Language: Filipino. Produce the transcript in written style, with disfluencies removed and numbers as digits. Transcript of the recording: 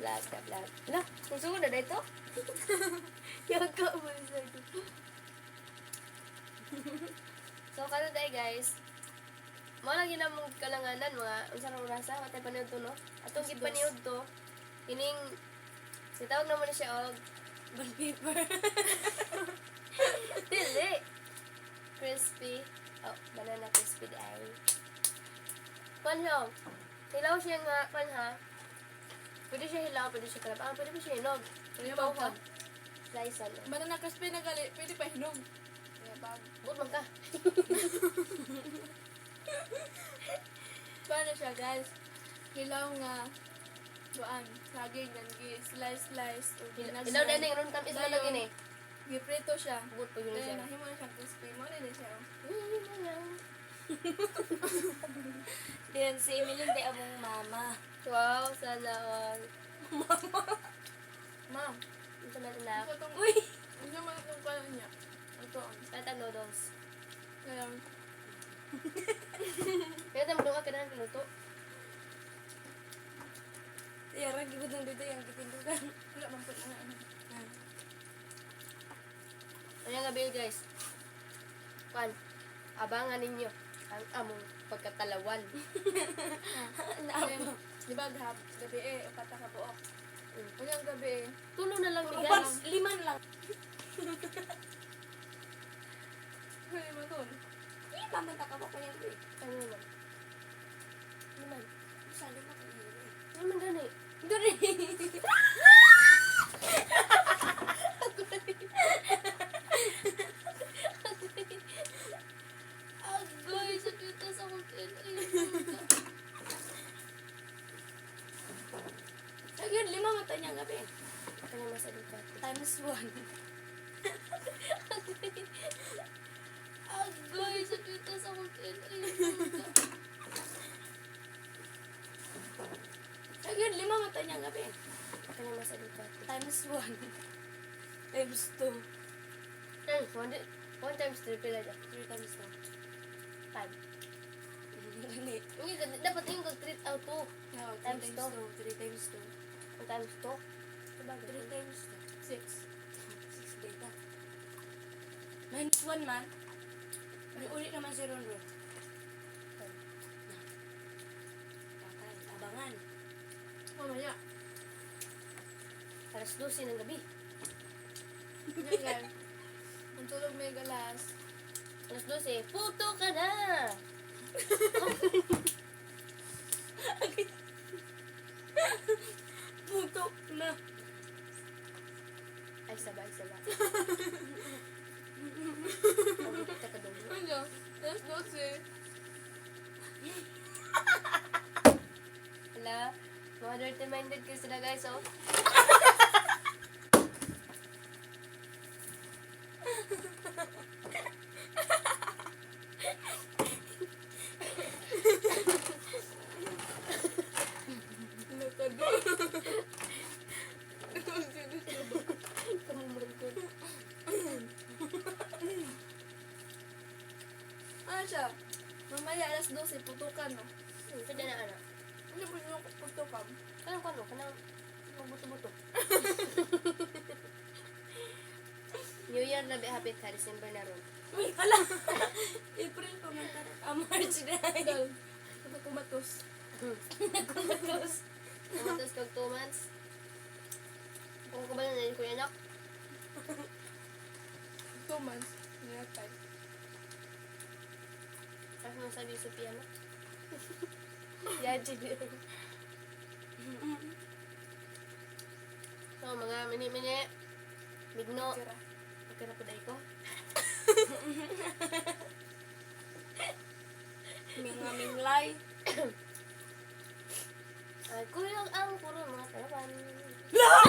ka-vlog. Hala, kung sugod na dito? Yaga mo sa dito. So, karon tayo guys. Mga lagi na mong kalanganan, mga unsang orasa, matay paniod to, no? Atong gipaniod to, ining, sitawag naman na siya, Wallpaper. dili. Crispy. Oh, banana crispy dahil. Panhaw. Hilaw siya nga, panha. Pwede siya hilaw, pwede siya kalapang, pwede pa siya hinog. Hilaw ha. Slice ano. Banana crispy na gali, pwede pa hinog. Kaya bag. Bukod man ka. Paano siya guys? Hilaw nga. Buan, saging, nangi, slice. Hilaw na yun, ron tamis na lang yun eh. Giprito siya. Bukod po yun Dahil siya. nahimo na siyang crispy. Mo na din siya. Diyan si Emily di among mama. Wow, sana all. Ma'am, Ito na anak. ito tong... Uy! Ito man itong kalan niya. Ito. Kata noodles. Kaya, Kaya tayo magdunga ka na ng pinuto. Yarang gibod ng dito yung kitindugan. wala man po na ano. Ayan gabi guys. Kwan, abangan ninyo ang among pagkatalawan. Kaya, di ba gabi upat ka buok. Kanyang gabi Tulo na lang ni Upat, guys. 5 lang. Huli mo to. Lima man ta ka ba kanyang rin? Ano naman? Naman. Isa 5 kanyang rin. Naman gani. Gari! Agoy, sakit sa akong Ayun, 5 man ta niyang gabi. Kaya mas alikat. Times 1. Agoy, sakit sa akong Ayun, 5 man ta niyang gabi. Kaya mas alikat. Times 1. Times 2. Ay, one times 3 pila dyan. 3 times 5. 2. Gani. Dapat yung treat out 2. No, 3 Times times 2. 3 times 2. One times 2. 3 times 6. 2. 6 data. Minus 1 man. Ulit naman si Ron Ron. Patay. Abangan. Mamaya. Alas 12 ng gabi. Yan guys. Ang tulog may galas. Alas 12. Puto ka na! Putok na. Ay, sabay. Ang kita ka doon. Ano? Alas 12. Hala, mga dirty-minded kayo sila guys, oh. Nakado. Ito ang sinis ba? Kamumangkod. Ano siya? Mamaya alas 12, putukan no? Pwede na, ano? Ano ba yung putukan? Kanang magbuto-buto. New Year na happy ka, December na ron. Uy, hala. April pa man tarot. March na. Dal. Ano kumatos? Kumatos. Tapos kag 2 months. Kung kabalo na yun, kuya anak. 2 months. Niyatay. Kasi mo sabi sa piano. Yaji din. So, mga mini-mini. Bigno. Kira. Okay na po dahil ko. Mga minglay. Ay, kuya ang puro mga tarapan. La!